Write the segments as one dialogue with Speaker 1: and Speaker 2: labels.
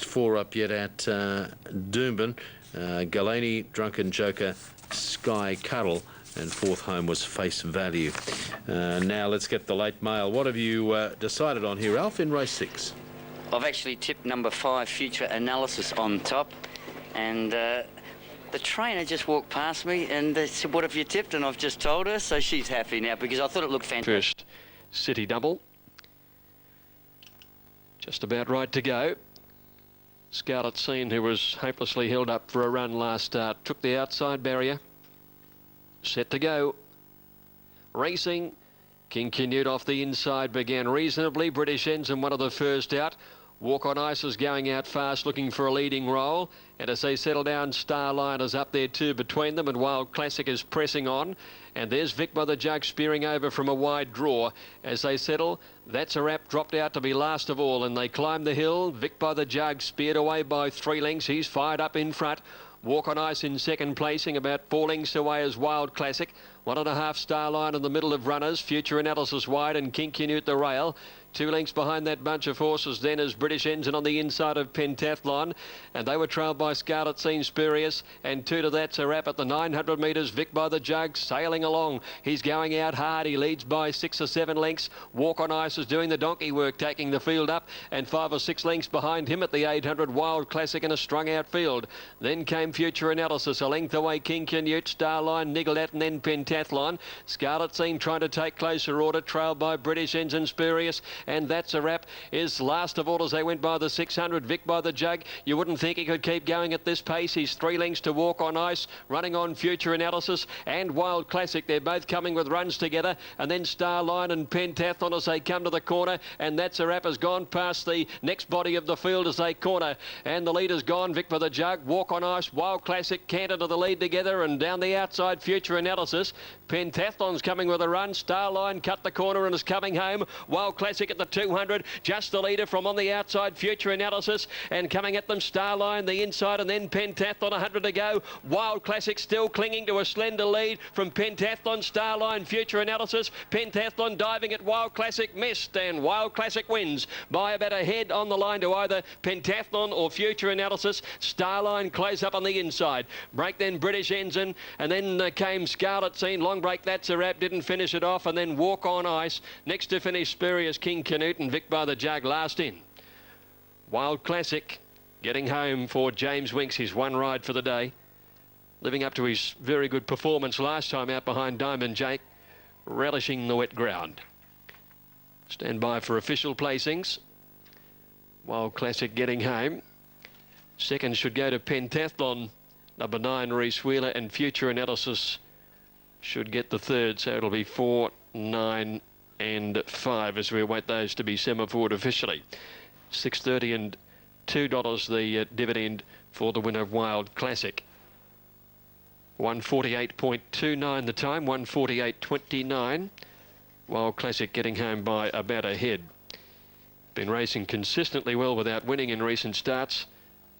Speaker 1: Four up yet at Doomben. Galani, Drunken Joker, Sky Cuddle, and fourth home was Face Value. Now let's get the late mail. What have you decided on here, Alf, in race 6?
Speaker 2: I've actually tipped number 5, Future Analysis, on top, and the trainer just walked past me and said, "What have you tipped?" And I've just told her, so she's happy now because I thought it looked fantastic.
Speaker 3: First City Double, just about right to go. Scarlet Scene, who was hopelessly held up for a run last start, took the outside barrier. Set to go. Racing. King Canute off the inside began reasonably. British Ensign, one of the first out. Walk on Ice is going out fast, looking for a leading role. And as they settle down, Starline is up there too between them, and Wild Classic is pressing on. And there's Vic by the Jug spearing over from a wide draw. As they settle, That's a Wrap dropped out to be last of all, and they climb the hill. Vic by the Jug speared away by 3 lengths. He's fired up in front. Walk on Ice in second placing, about 4 lengths away as Wild Classic. 1.5 Starline in the middle of runners. Future Analysis wide and King Canute the rail. 2 lengths behind that bunch of horses then is British Ensign on the inside of Pentathlon, and they were trailed by Scarlet Scene, Spurious, and 2 to That's a Wrap at the 900 metres. Vic by the Jug sailing along. He's going out hard. He leads by 6 or 7 lengths. Walk on Ice is doing the donkey work, taking the field up, and 5 or 6 lengths behind him at the 800. Wild Classic in a strung out field. Then came Future Analysis, a length away King Canute, Starline, Niggle At, and then Pentathlon. Scarlet Scene trying to take closer order, trailed by British Ensign, Spurious, and That's a Wrap is last of all as they went by the 600. Vic by the Jug, you wouldn't think he could keep going at this pace. He's 3 lengths to Walk on Ice, running on Future Analysis and Wild Classic. They're both coming with runs together, and then Starline and Pentathlon as they come to the corner, and That's a Wrap has gone past the next body of the field as they corner, and the leader's gone. Vic by the Jug, Walk on Ice, Wild Classic canter to the lead together, and down the outside Future Analysis. Pentathlon's coming with a run. Starline cut the corner and is coming home. Wild Classic at the 200, just the leader from on the outside, Future Analysis, and coming at them Starline the inside, and then Pentathlon 100 to go. Wild Classic still clinging to a slender lead from Pentathlon, Starline, Future Analysis. Pentathlon diving at Wild Classic, missed, and Wild Classic wins by about a head on the line to either Pentathlon or Future Analysis. Starline close up on the inside. Break then British Ensign, and then came Scarlet Scene. Long break, That's a Wrap, didn't finish it off, and then Walk on Ice. Next to finish Spurious, King Canute, and Vic by the Jug last in. Wild Classic getting home for James Winks, his one ride for the day, living up to his very good performance last time out behind Diamond Jake, relishing the wet ground. Stand by for official placings. Wild Classic getting home. Second should go to Pentathlon, number 9 Reese Wheeler, and Future Analysis should get the third, so it'll be 4, 9 and 5 as we await those to be semaphore officially. $6.30 and $2 the dividend for the winner of Wild Classic. 148.29 the time, 148.29. Wild Classic getting home by about a head. Been racing consistently well without winning in recent starts,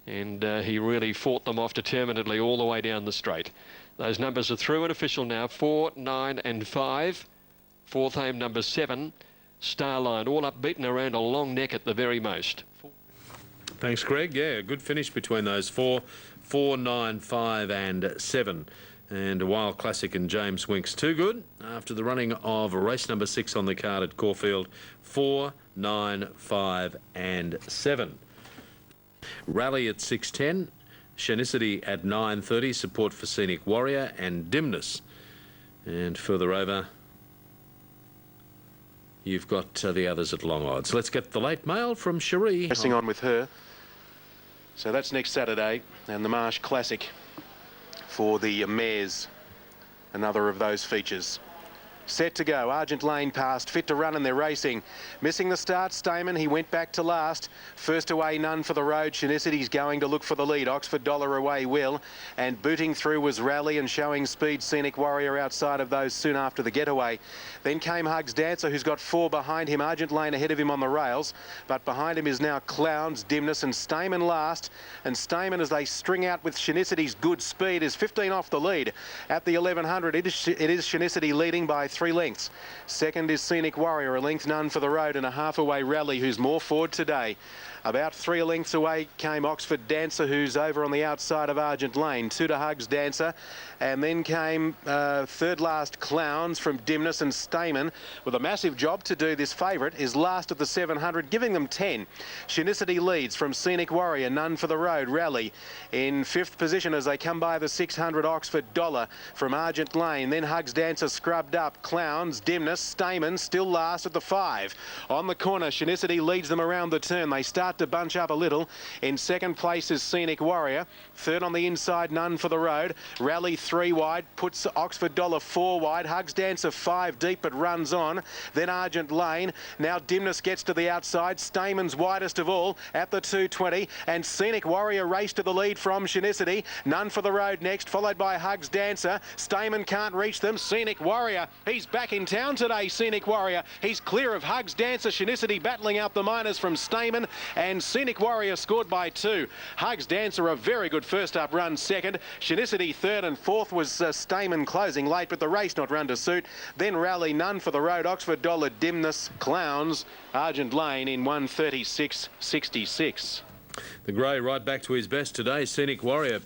Speaker 3: and he really fought them off determinedly all the way down the straight. Those numbers are through and official now. 4, 9 and 5. Fourth home number 7, Starline, all up beaten around a long neck at the very most.
Speaker 1: Thanks, Greg. Yeah, good finish between those 4, 9, 5 and 7. And Wild Classic and James Winks, too good after the running of race number 6 on the card at Caulfield. 4, 9, 5 and 7. Rally at 6:10. Shenicity at 9:30. Support for Scenic Warrior and Dimness. And further over, you've got the others at long odds. Let's get the late mail from Cherie.
Speaker 4: Pressing on with her. So that's next Saturday, and the Marsh Classic for the mares. Another of those features. Set to go. Argent Lane past, fit to run, and they're racing. Missing the start, Stamen. He went back to last. First away, None for the Road. Shenicity's going to look for the lead. Oxford Dollar away, Will. And booting through was Rally, and showing speed, Scenic Warrior outside of those soon after the getaway. Then came Hugs Dancer, who's got 4 behind him. Argent Lane ahead of him on the rails. But behind him is now Clowns, Dimness, and Stamen last. And Stamen, as they string out with Shenicity's good speed, is 15 off the lead. At the 1100, it is Shenicity leading by 3 lengths. Second is Scenic Warrior, a length none for the road, and a half away Rally, who's more forward today. About 3 lengths away came Oxford Dancer, who's over on the outside of Argent Lane. 2 to Hugs Dancer. And then came third last Clowns from Dimness and Stamen, with a massive job to do. This favourite is last at the 700, giving them 10. Shinicity leads from Scenic Warrior, none for the road. Rally in 5th position as they come by the 600 Oxford Dollar from Argent Lane. Then Hugs Dancer scrubbed up. Clowns, Dimness, Stamen still last at the 5. On the corner, Shinicity leads them around the turn. They start to bunch up a little. In second place is Scenic Warrior. Third on the inside, none for the road. Rally 3 wide, puts Oxford Dollar 4 wide. Hugs Dancer 5 deep, but runs on. Then Argent Lane. Now Dimness gets to the outside. Stamen's widest of all at the 220. And Scenic Warrior race to the lead from Shinicity. None for the road next, followed by Hugs Dancer. Stamen can't reach them. Scenic Warrior, he's back in town today, Scenic Warrior. He's clear of Hugs Dancer. Shinicity battling out the minors from Stamen, and Scenic Warrior scored by 2. Hugs Dancer a very good first up run second. Shinicity third, and fourth was Stamen closing late, but the race not run to suit. Then Rally, none for the road. Oxford Dollar, Dimness, Clowns, Argent Lane in 1:36.66.
Speaker 1: The grey right back to his best today. Scenic Warrior.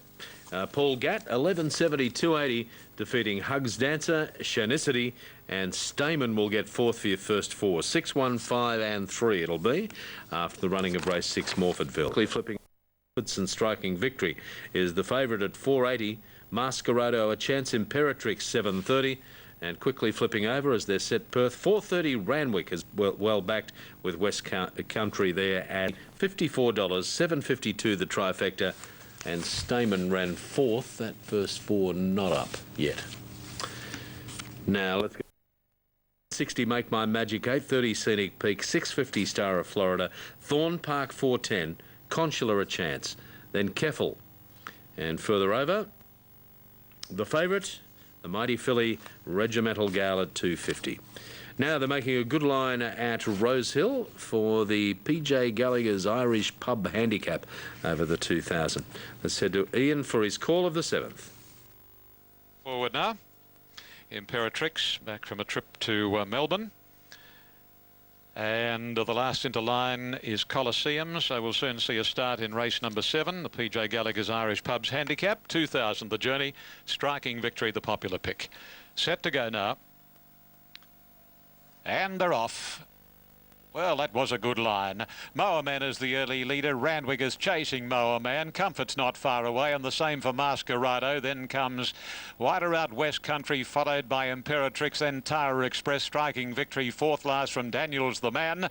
Speaker 1: Paul Gatt, 11.70.280, defeating Hugs Dancer, Shinicity, and Stamen will get 4th for your first 4. 6, 1, 5 and 3 it'll be after the running of race 6, Morfordville. Quickly flipping and Striking Victory is the favourite at 4.80. Masquerado, A Chance Imperatrix, 7.30. And quickly flipping over as they're set Perth, 4.30 Randwick is well backed with West Country there at $54, 7.52 the trifecta. And Stamen ran 4th. That first 4 not up yet. Now let's go. 60 Make My Magic, 8.30 Scenic Peak, 6.50 Star of Florida, Thorn Park 4.10, Consular A Chance, then Keffel. And further over, the favourite, the Mighty Filly Regimental Gal at 2.50. Now they're making a good line at Rosehill for the PJ Gallagher's Irish Pub Handicap over the 2000. Let's head to Ian for his call of the 7th.
Speaker 5: Forward now. Imperatrix back from a trip to Melbourne. And the last into line is Colosseum, so we'll soon see a start in race number 7, the PJ Gallagher's Irish Pubs Handicap. 2000 the journey, Striking Victory the popular pick. Set to go now. And they're off. Well, that was a good line. Mower Man is the early leader. Randwick is chasing Mower Man. Comfort's not far away, and the same for Masquerado. Then comes Wider Out West Country, followed by Imperatrix, then Tara Express. Striking Victory, 4th last from Daniels the Man.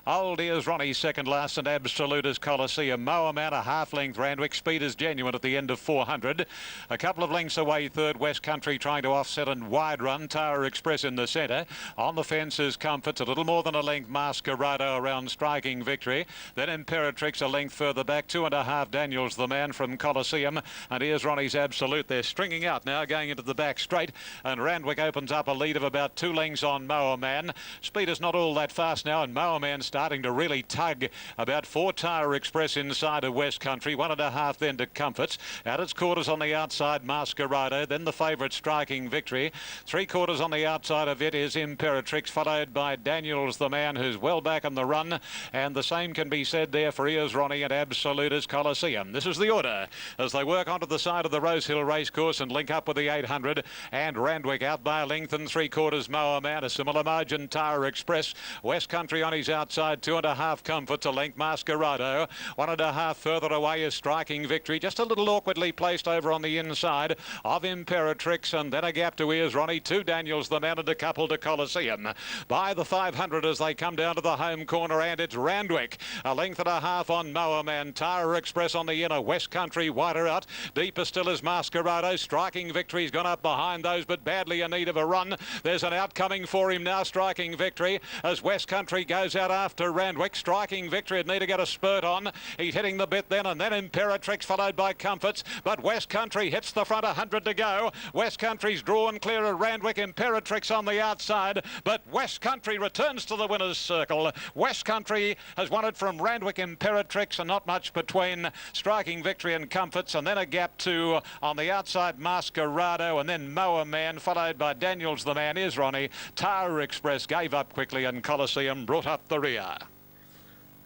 Speaker 5: Old Ears Ronnie second last, and Absolute is Colosseum. Mower Man a half-length. Randwick Speed is Genuine at the end of 400. A couple of lengths away, third West Country trying to offset and wide run. Tara Express in the centre. On the fence is Comforts, a little more than a length. Masquerado around Striking Victory. Then Imperatrix a length further back. 2.5 Daniels the Man from Colosseum. And here's Ronnie's Absolute. They're stringing out now, going into the back straight. And Randwick opens up a lead of about 2 lengths on Mower Man. Speed is not all that fast now, and Mower Man's starting to really tug. About 4 Tara Express inside of West Country, 1.5 then to Comforts. At its quarters on the outside, Masquerado, then the favourite Striking Victory. 3/4 on the outside of it is Imperatrix, followed by Daniels the Man, who's well back on the run, and the same can be said there for Ears Ronnie and Absolute as Colosseum. This is the order as they work onto the side of the Rosehill racecourse and link up with the 800, and Randwick out by a length and 3/4 Mower Man, a similar margin Tara Express. West Country on his outside, 2.5 Comforts, a length Masquerado. 1.5 further away is Striking Victory, just a little awkwardly placed over on the inside of Imperatrix, and then a gap to Ears Ronnie, 2 Daniels the Man, and a couple to Colosseum. By the 500 as they come down to the home corner, and it's Randwick, a length and a half on Mower Man. Tara Express on the inner, West Country wider out. Deeper still is Masquerado. Striking Victory's gone up behind those, but badly in need of a run. There's an out coming for him now, Striking Victory, as West Country goes out after after Randwick. Striking Victory would need to get a spurt on. He's hitting the bit then, and then Imperatrix followed by Comforts. But West Country hits the front, 100 to go. West Country's drawn clear of Randwick. Imperatrix on the outside, but West Country returns to the winner's circle. West Country has won it from Randwick, Imperatrix, and not much between Striking Victory and Comforts, and then a gap two on the outside, Masquerado, and then Moa Man, followed by Daniels the Man is Ronnie. Tara Express gave up quickly, and Coliseum brought up the rear.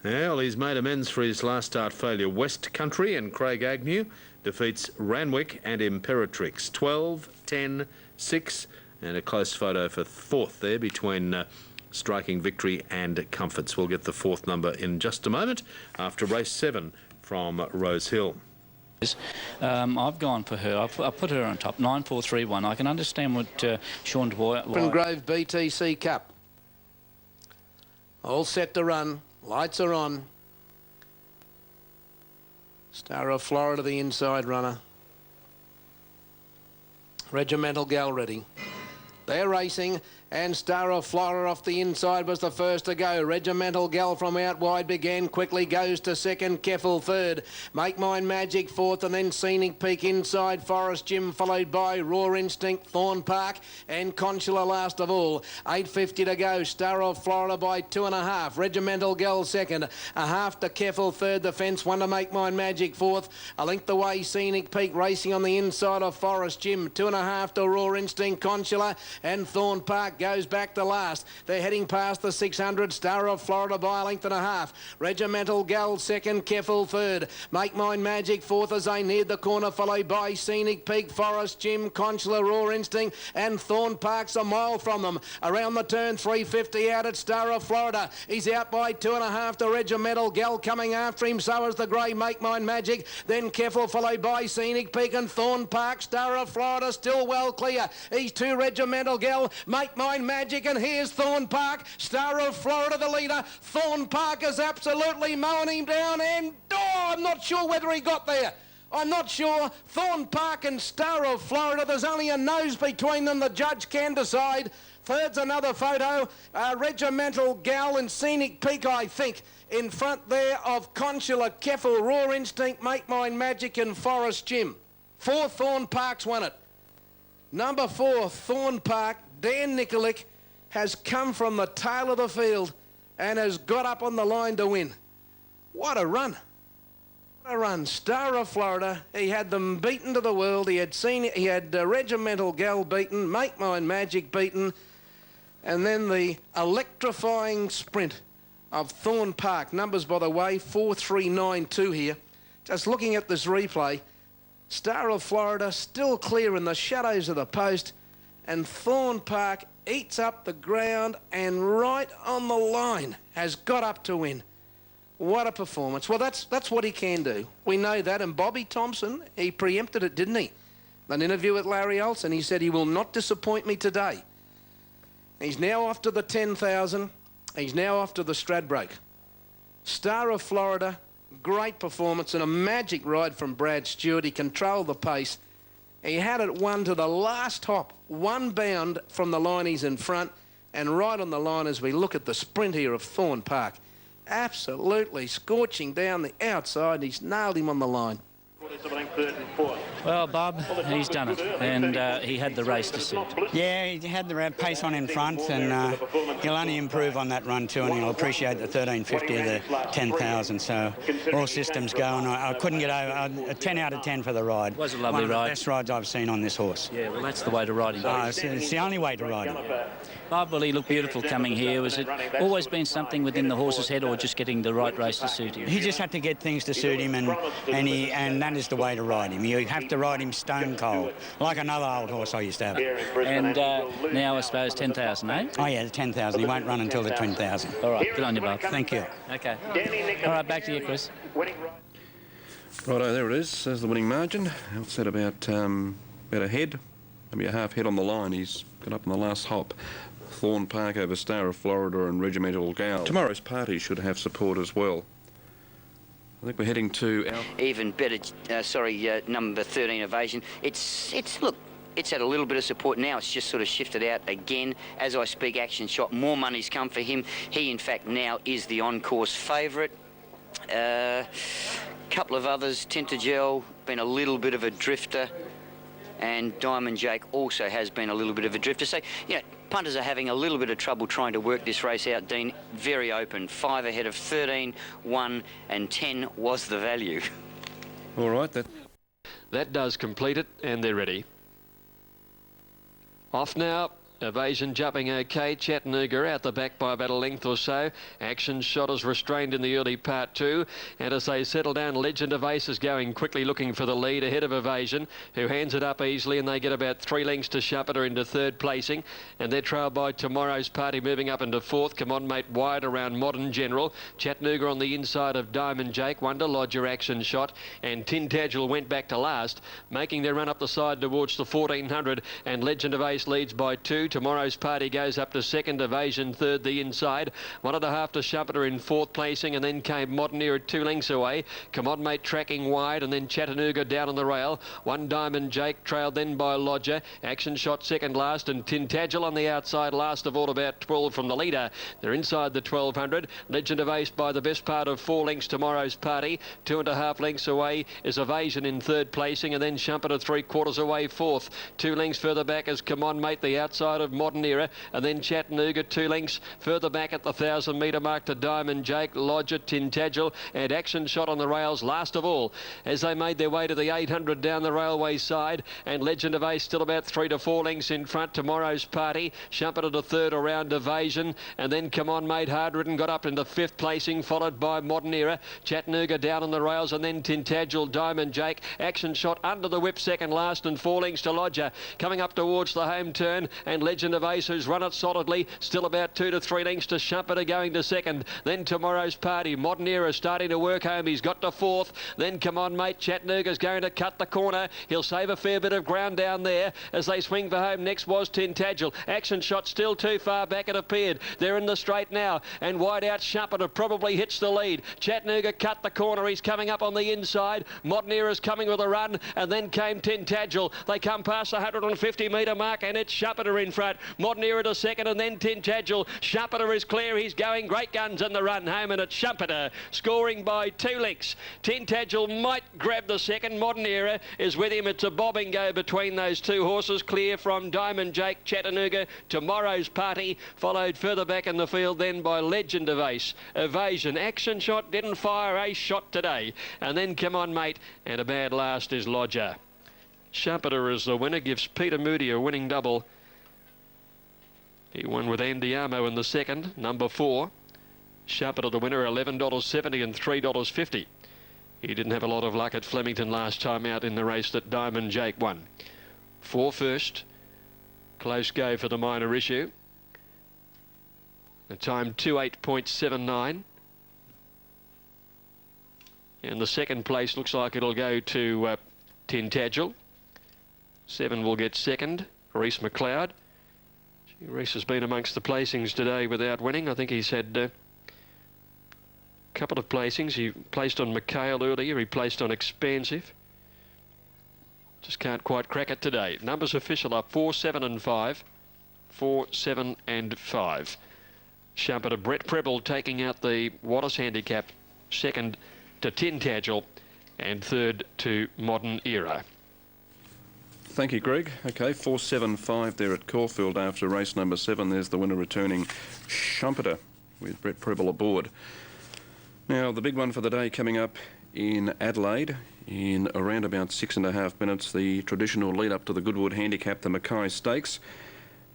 Speaker 1: Well, he's made amends for his last start failure. West Country and Craig Agnew defeats Randwick and Imperatrix. 12, 10, 6, and a close photo for fourth there between Striking Victory and Comforts. We'll get the fourth number in just a moment after race 7 from Rose Hill.
Speaker 6: I've gone for her. I've put her on top. 9-4-3-1. I can understand what Sean Dwyer...
Speaker 7: Grove BTC Cup. All set to run. Lights are on. Star of Florida, the inside runner. Regimental Gal ready. They're racing, and Star of Florida off the inside was the first to go. Regimental Gal from out wide began quickly, goes to second, Keffel third. Make Mine Magic fourth, and then Scenic Peak inside. Forest Jim followed by Raw Instinct, Thorn Park, and Consular last of all. 8.50 to go. Star of Florida by 2.5. Regimental Gal second. A half to Keffel third. The fence one to Make Mine Magic fourth. A length away, Scenic Peak racing on the inside of Forest Jim. 2.5 to Raw Instinct, Consular, and Thorn Park goes back to last. They're heading past the 600. Star of Florida by a length and a half. Regimental Gal second, Keffel third. Make Mine Magic fourth as they neared the corner, followed by Scenic Peak, Forest Jim, Consular, Raw Instinct, and Thorn Park's a mile from them. Around the turn, 3.50 out at Star of Florida. He's out by 2.5 to Regimental Gal coming after him. So is the grey Make Mine Magic. Then Keffel followed by Scenic Peak and Thorn Park. Star of Florida still well clear. He's two Regimental Gal, Make Mine Magic, and here's Thorn Park. Star of Florida the leader. Thorn Park is absolutely mowing him down, and I'm not sure whether he got there. I'm not sure. Thorn Park and Star of Florida, there's only a nose between them. The judge can decide. Third's another photo. Regimental Gal and Scenic Peak, I think, in front there of Consular, Keffel, Raw Instinct, Make Mine Magic, and Forest Jim. 4 Thorn Park's won it. Number 4, Thorn Park, Dan Nikolic, has come from the tail of the field and has got up on the line to win. What a run. What a run. Star of Florida, he had them beaten to the world. He had Regimental Gal beaten, Make Mine Magic beaten, and then the electrifying sprint of Thorn Park. Numbers, by the way, 4-3-9-2 here. Just looking at this replay, Star of Florida still clear in the shadows of the post, and Thorn Park eats up the ground and right on the line has got up to win. What a performance. Well, that's what he can do. We know that. And Bobby Thompson, he preempted it, didn't he? An interview with Larry Olsen, he said he will not disappoint me today. He's now off to the 10,000. He's now off to the Stradbroke. Star of Florida, great performance and a magic ride from Brad Stewart. He controlled the pace. He had it won to the last hop, one bound from the line he's in front, and right on the line as we look at the sprint here of Thorn Park. Absolutely scorching down the outside. He's nailed him on the line.
Speaker 6: Well, Bob, he's done it, and he had the race to suit.
Speaker 8: Yeah, he had the pace on in front, and he'll only improve on that run too, and he'll appreciate the 13.50 of the 10,000. So all systems go, and I couldn't get over a 10 out of 10 for the ride.
Speaker 6: It was a lovely
Speaker 8: One of
Speaker 6: ride.
Speaker 8: the best rides I've seen on this horse.
Speaker 6: Yeah, well, that's the way to ride him.
Speaker 8: It's the only way to ride him.
Speaker 6: Bob, well, he looked beautiful coming here. Was it always been something within the horse's head, or just getting the right race to suit him?
Speaker 8: He just had to get things to suit him, and that is the way to ride him. You have to ride him stone cold, like another old horse I used to have.
Speaker 6: And now, I suppose, 10,000, eh?
Speaker 8: Oh, yeah, the 10,000. He won't run until the 20,000.
Speaker 6: All right, good on you, Bob.
Speaker 8: Thank you.
Speaker 6: Okay. All right, back to you, Chris.
Speaker 9: Righto, there it is. There's the winning margin. It's at about a head, maybe a half head on the line. He's got up in the last hop. Thorn Park over Star of Florida and Regimental Gal. Tomorrow's party should have support as well. I think we're heading to our...
Speaker 2: Even better, number 13 Evasion. Look, it's had a little bit of support. Now it's just sort of shifted out again. As I speak, Action Shot, more money's come for him. He, in fact, now is the on-course favourite. Couple of others, Tintagel, been a little bit of a drifter, and Diamond Jake also has been a little bit of a drifter. So, you know, punters are having a little bit of trouble trying to work this race out, Dean. Very open. 5 ahead of 13, 1 and 10 was the value.
Speaker 9: All right,
Speaker 3: That does complete it, and they're ready. Off now. Evasion jumping okay. Chattanooga out the back by about a length or so. Action Shot is restrained in the early part 2. And as they settle down, Legend of Ace is going quickly looking for the lead ahead of Evasion, who hands it up easily, and they get about 3 lengths to Shumpeter into 3rd placing. And they're trailed by Tomorrow's Party moving up into 4th. Come on, mate, wide around Modern General. Chattanooga on the inside of Diamond Jake. Wonder Lodger, Action Shot. And Tintagel went back to last, making their run up the side towards the 1400. And Legend of Ace leads by 2. Tomorrow's Party goes up to 2nd, Evasion 3rd, the inside. 1.5 to Shumpeter in 4th placing, and then came Modern Era 2 lengths away. Come on, mate, tracking wide, and then Chattanooga down on the rail. 1 Diamond Jake trailed then by Lodger. Action Shot 2nd last, and Tintagel on the outside last of all, about 12 from the leader. They're inside the 1200. Legend of Ace by the best part of 4 lengths, Tomorrow's Party. 2.5 lengths away is Evasion in 3rd placing, and then Shumpeter 3/4 away 4th. 2 lengths further back is Come On, Mate, the outside of Modern Era, and then Chattanooga 2 lengths further back at the 1,000-metre mark to Diamond Jake, Lodger, Tintagel, and Action Shot on the rails last of all as they made their way to the 800 down the railway side. And Legend of Ace still about 3 to 4 lengths in front. Tomorrow's Party, Shumpeter to 3rd around Evasion, and then Come On, Mate, Hard Ridden got up into 5th placing, followed by Modern Era. Chattanooga down on the rails, and then Tintagel, Diamond Jake, Action Shot under the whip 2nd last, and 4 lengths to Lodger coming up towards the home turn. And Legend of Ace, who's run it solidly, still about 2 to 3 lengths to Shumpeter going to 2nd. Then Tomorrow's Party, Modern Era starting to work home. He's got to 4th. Then Come On, Mate, Chattanooga's going to cut the corner. He'll save a fair bit of ground down there as they swing for home. Next was Tintagel. Action Shot still too far back, it appeared. They're in the straight now, and wide out Shumpeter probably hits the lead. Chattanooga cut the corner. He's coming up on the inside. Modern Era's coming with a run, and then came Tintagel. They come past the 150-metre mark, and it's Shumpeter in front. Modern Era to 2nd, and then Tintagel. Shumpeter is clear. He's going great guns in the run home, and it's Shumpeter scoring by 2 lengths. Tintagel might grab the 2nd. Modern Era is with him. It's a bobbing go between those 2 horses, clear from Diamond Jake, Chattanooga, Tomorrow's Party, followed further back in the field then by Legend of Ace. Evasion, Action Shot didn't fire a shot today, and then Come On, Mate, and a bad last is Lodger. Shumpeter is the winner, gives Peter Moody a winning double. He won with Andy Armo in the 2nd, number 4. Shumpeter the winner, $11.70 and $3.50. He didn't have a lot of luck at Flemington last time out in the race that Diamond Jake won. 4 first. Close go for the minor issue. The time 2:08.79. And the 2nd place looks like it'll go to Tintagel. 7 will get 2nd, Reese McLeod. Reese has been amongst the placings today without winning. I think he's had a couple of placings. He placed on McHale earlier. He placed on Expansive. Just can't quite crack it today. Numbers official are 4, 7 and 5. 4, 7 and 5. Shumpeter, Brett Preble taking out the Wallace handicap. 2nd to Tintagel and 3rd to Modern Era.
Speaker 9: Thank you, Greg. Okay, 4-7-5 there at Caulfield after race number 7. There's the winner returning, Shumpeter, with Brett Preble aboard. Now, the big one for the day coming up in Adelaide in around about 6.5 minutes, the traditional lead up to the Goodwood Handicap, the Mackay Stakes,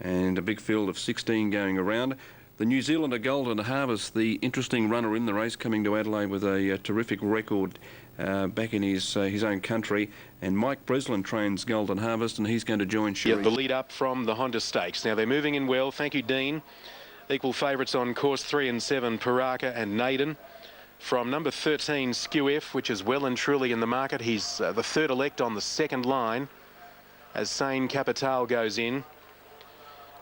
Speaker 9: and a big field of 16 going around. The New Zealander Golden Harvest, the interesting runner in the race, coming to Adelaide with a terrific record back in his own country. And Mike Breslin trains Golden Harvest, and he's going to join Sherry.
Speaker 4: Yeah, the lead up from the Honda Stakes. Now, they're moving in well. Thank you, Dean. Equal favourites on course 3 and 7, Paraka and Naden. From number 13, Skew F, which is well and truly in the market. He's the 3rd elect on the 2nd line as Sane Capital goes in.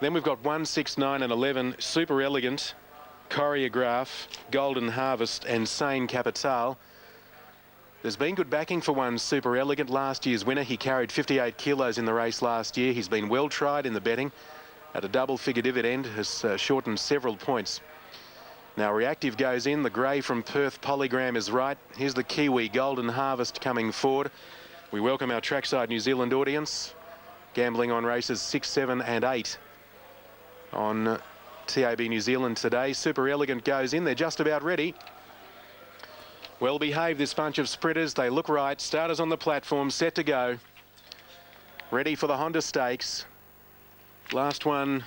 Speaker 4: Then we've got 1, 6, 9 and 11, Super Elegant, Choreograph, Golden Harvest and Sane Capital. There's been good backing for one Super Elegant, last year's winner. He carried 58 kilos in the race last year. He's been well tried in the betting at a double-figure dividend, has shortened several points. Now Reactive goes in. The grey from Perth, Polygram, is right. Here's the Kiwi Golden Harvest coming forward. We welcome our trackside New Zealand audience, gambling on races 6, 7 and 8 on TAB New Zealand today. Super Elegant goes in. They're just about ready. Well behaved, this bunch of sprinters. They look right. Starters on the platform, set to go. Ready for the Honda Stakes. Last one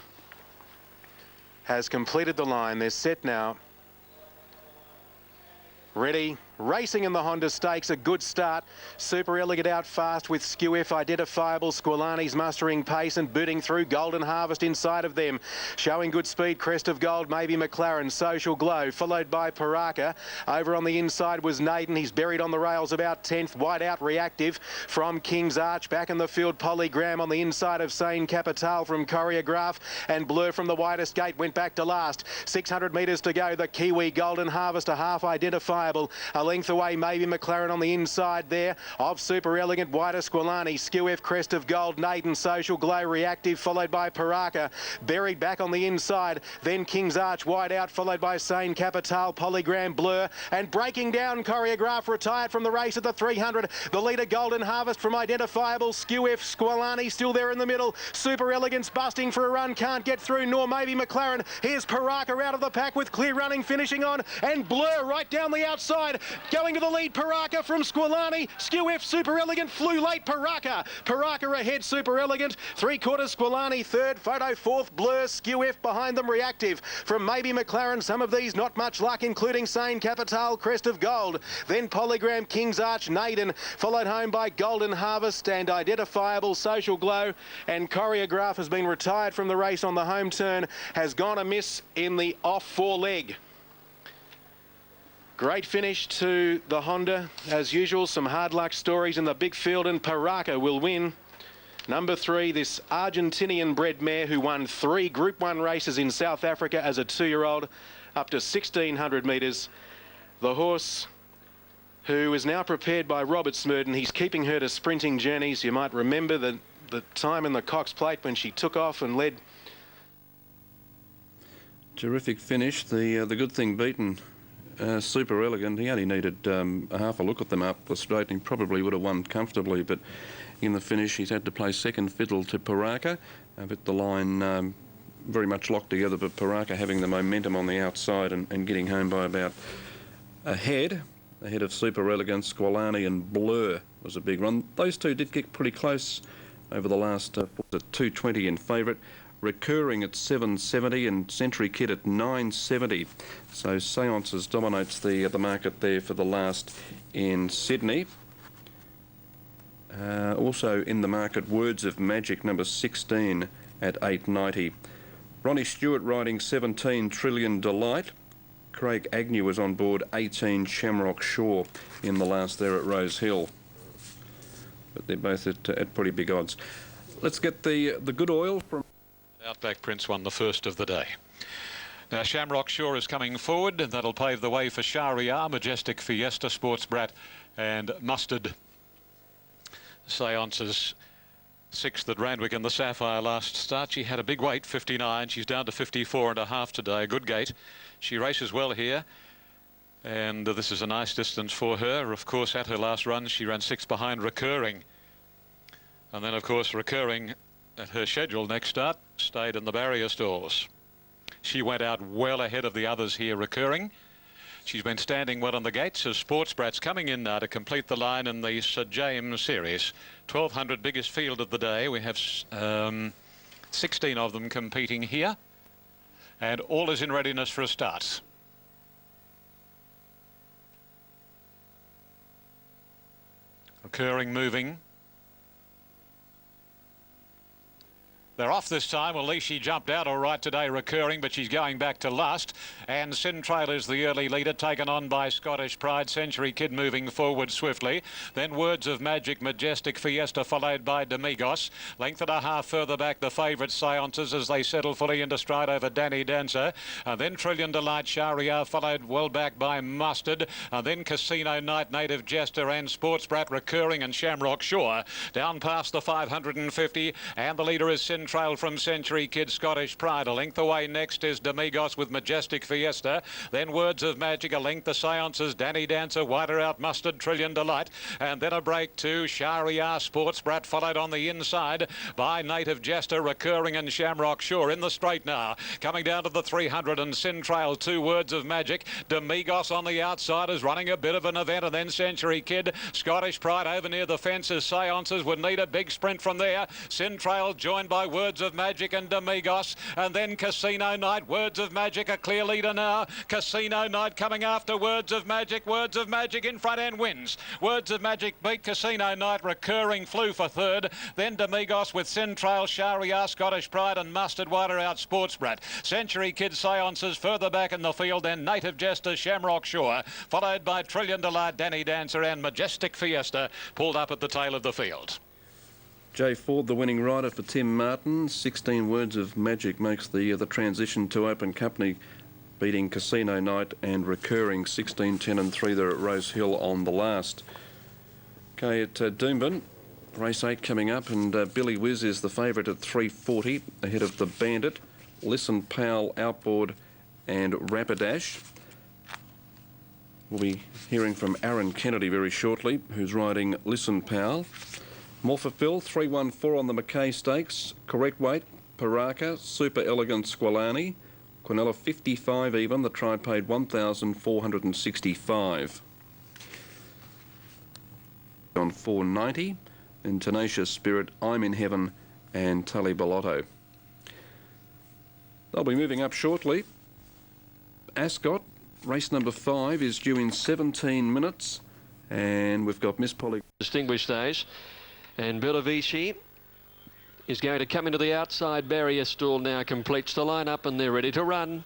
Speaker 4: has completed the line. They're set now. Ready. Racing in the Honda Stakes, a good start. Super Elegant out fast with Skew F identifiable. Squalani's mustering pace and booting through. Golden Harvest inside of them. Showing good speed, Crest of Gold, maybe McLaren. Social Glow, followed by Paraka. Over on the inside was Naden. He's buried on the rails about 10th. Wide out Reactive from King's Arch. Back in the field, Polygram on the inside of Sane Capital from Choreograph. And Blur from the widest gate went back to last. 600 metres to go. The Kiwi Golden Harvest, a half identifiable. A length away, maybe McLaren on the inside there of Super Elegant. Wider Squalani, Skew F, Crest of Gold, Naden, Social Glow, Reactive, followed by Paraka. Buried back on the inside. Then King's Arch wide out, followed by Sane Capital, Polygram, Blur. And breaking down, Choreograph retired from the race at the 300. The leader, Golden Harvest from identifiable. Skew F, Squalani still there in the middle. Super Elegant's busting for a run, can't get through, nor maybe McLaren. Here's Paraka out of the pack with clear running, finishing on. And Blur right down the outside. Going to the lead, Paraka from Squalani. Skew F, Super Elegant, flew late, Paraka. Paraka ahead, Super Elegant. 3/4 Squalani, third. Photo fourth, Blur. Skew F behind them, Reactive. From maybe McLaren, some of these not much luck, including Sane Capital, Crest of Gold. Then Polygram, King's Arch, Naden. Followed home by Golden Harvest and identifiable Social Glow. And Choreograph has been retired from the race on the home turn. Has gone amiss in the off foreleg. Great finish to the Honda. As usual, some hard luck stories in the big field, and Paraka will win. Number 3, this Argentinian-bred mare who won 3 Group 1 races in South Africa as a 2-year-old, up to 1,600 metres. The horse who is now prepared by Robert Smurden. He's keeping her to sprinting journeys. You might remember the time in the Cox Plate when she took off and led.
Speaker 9: Terrific finish. The good thing beaten. Super Elegant. He only needed a half a look at them up the straight and he probably would have won comfortably, but in the finish he's had to play second fiddle to Paraka. But the line very much locked together, but Paraka having the momentum on the outside and getting home by about ahead of Super Elegant. Squalani and Blur was a big run. Those two did get pretty close over the last 220 in favourite. Recurring at 770 and Century Kid at 970. So Seances dominates the market there for the last in Sydney. Also in the market, Words of Magic number 16 at 890. Ronnie Stewart riding 17 Trillion Delight. Craig Agnew was on board 18 Shamrock Shore in the last there at Rose Hill. But they're both at pretty big odds. Let's get the good oil from
Speaker 5: Outback Prince won the first of the day. Now Shamrock Shore is coming forward, and that'll pave the way for Shahriar, Majestic Fiesta, Sports Brat and Mustard. Seances 6th at Randwick in the Sapphire last start. She had a big weight, 59. She's down to 54.5 today. Good gait. She races well here, and this is a nice distance for her. Of course, at her last run, she ran 6 behind Recurring. And then, of course, Recurring at her schedule next start stayed in the barrier stalls. She went out well ahead of the others here, Recurring. She's been standing well on the gates as Sports Brat's coming in now to complete the line in the Sir James series. 1,200 biggest field of the day. We have 16 of them competing here, and all is in readiness for a start. Recurring moving. They're off this time. Well, at least she jumped out all right today, Recurring, but she's going back to last. And Sintrail is the early leader, taken on by Scottish Pride. Century Kid moving forward swiftly. Then Words of Magic, Majestic Fiesta, followed by Domingos. Length and a half further back, the favourite Seances as they settle fully into stride over Danny Dancer. And then Trillion Delight, Shahriar, followed well back by Mustard. And then Casino Night, Native Jester and Sports Brat, Recurring and Shamrock Shore. Down past the 550, and the leader is Sintrail from Century Kid, Scottish Pride. A length away next is Domingos with Majestic Fiesta. Then Words of Magic, a length the Seances, Danny Dancer, wider out Mustard, Trillion Delight. And then a break to Shahriar, Sports Brat, followed on the inside by Native Jester, Recurring and Shamrock Shore in the straight now. Coming down to the 300 and Sintrail, 2 Words of Magic. Domingos on the outside is running a bit of an event, and then Century Kid, Scottish Pride over near the fences. Seances would need a big sprint from there. Sintrail joined by Words of Magic and Domingos, and then Casino Night. Words of Magic a clear leader now. Casino Night coming after Words of Magic. Words of Magic in front and wins. Words of Magic beat Casino Night. Recurring flew for third. Then Domingos with Sintrail, Shahriar, Scottish Pride and Mustard, wider out Sports Brat. Century Kid, Seances further back in the field, then Native Jester, Shamrock Shore, followed by Trillion Delight, Danny Dancer and Majestic Fiesta, pulled up at the tail of the field.
Speaker 9: Jay Ford, the winning rider for Tim Martin. 16 Words of Magic makes the transition to open company, beating Casino Night and Recurring 16, 10 and 3 there at Rose Hill on the last. Okay, at Doomben, race 8 coming up, and Billy Whiz is the favourite at 340, ahead of the Bandit, Listen Powell, Outboard and Rapidash. We'll be hearing from Aaron Kennedy very shortly, who's riding Listen Powell. Morphophil, 314 on the Mackay Stakes. Correct Weight, Paraka, Super Elegant Squalani. Quinella 55 even, the tried paid 1,465. On 490, and Tenacious Spirit, I'm in Heaven and Tully Bellotto. They'll be moving up shortly. Ascot, race number 5 is due in 17 minutes, and we've got Miss Polly.
Speaker 3: Distinguished those. And Bellavici is going to come into the outside barrier stall now, completes the line-up, and they're ready to run.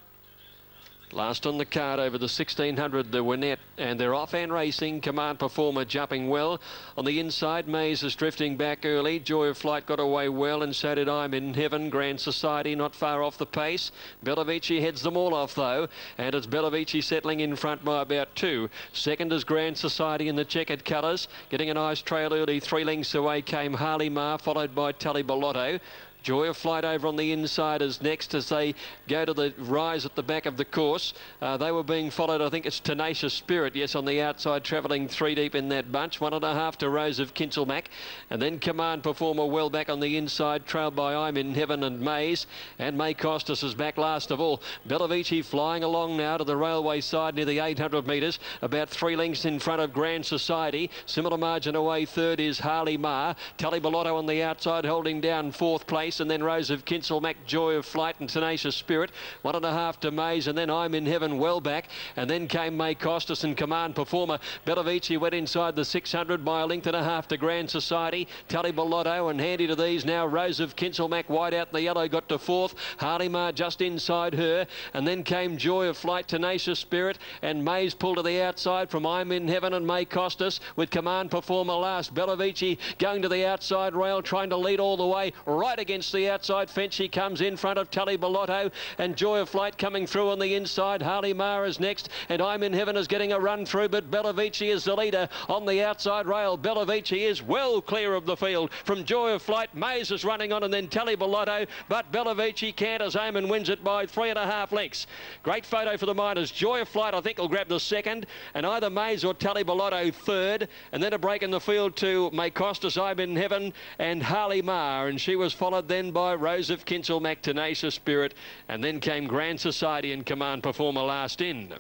Speaker 3: Last on the card over the 1600, the Winnett, and they're off and racing. Command Performer jumping well. On the inside, Maze is drifting back early. Joy of Flight got away well, and so did I'm in Heaven. Grand Society not far off the pace. Bellavici heads them all off, though, and it's Bellavici settling in front by about 2. Second is Grand Society in the checkered colours. Getting a nice trail early. 3 lengths away came Harley Mar, followed by Tully Bellotto. Joy of Flight over on the inside is next as they go to the rise at the back of the course. They were being followed, I think it's Tenacious Spirit, yes, on the outside, travelling 3 deep in that bunch. 1.5 to Rose of Kinselmack. And then Command Performer well back on the inside, trailed by I'm in Heaven and Maze. And May Costas is back last of all. Bellavici flying along now to the railway side near the 800 metres, about 3 lengths in front of Grand Society. Similar margin away, third is Harley Mar. Tully Bellotto on the outside, holding down 4th place. And then Rose of Kinselmack, Joy of Flight and Tenacious Spirit. 1.5 to Maze, and then I'm in Heaven well back. And then came May Costas and Command Performer. Bellavici went inside the 600 by 1.5 to Grand Society. Tully Bellotto, and handy to these now, Rose of Kinselmack wide out in the yellow, got to 4th. Harley Mar just inside her. And then came Joy of Flight, Tenacious Spirit, and Maze pulled to the outside from I'm in Heaven and May Costas, with Command Performer last. Bellavici going to the outside rail, trying to lead all the way right against the outside fence. She comes in front of Tully Bellotto, and Joy of Flight coming through on the inside. Harley Mar is next, and I'm in Heaven is getting a run through, but Bellavici is the leader on the outside rail. Bellavici is well clear of the field from Joy of Flight. Maze is running on, and then Tully Bellotto, but Bellavici canters home and wins it by 3.5 lengths. Great photo for the miners. Joy of Flight, I think, will grab the second, and either Maze or Tully Bellotto third, and then a break in the field to May Costas, I'm in Heaven, and Harley Mar, and she was followed then by Rose of Kinselmack, Tenacious Spirit, and then came Grand Society and Command Performer last in.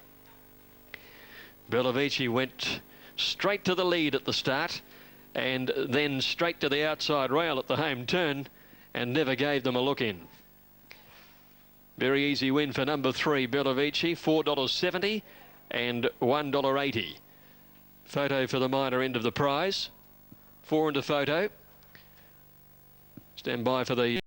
Speaker 3: Bellavici went straight to the lead at the start, and then straight to the outside rail at the home turn, and never gave them a look in. Very easy win for number 3, Bellavici, $4.70 and $1.80. Photo for the minor end of the prize. 4 into photo. Stand by for the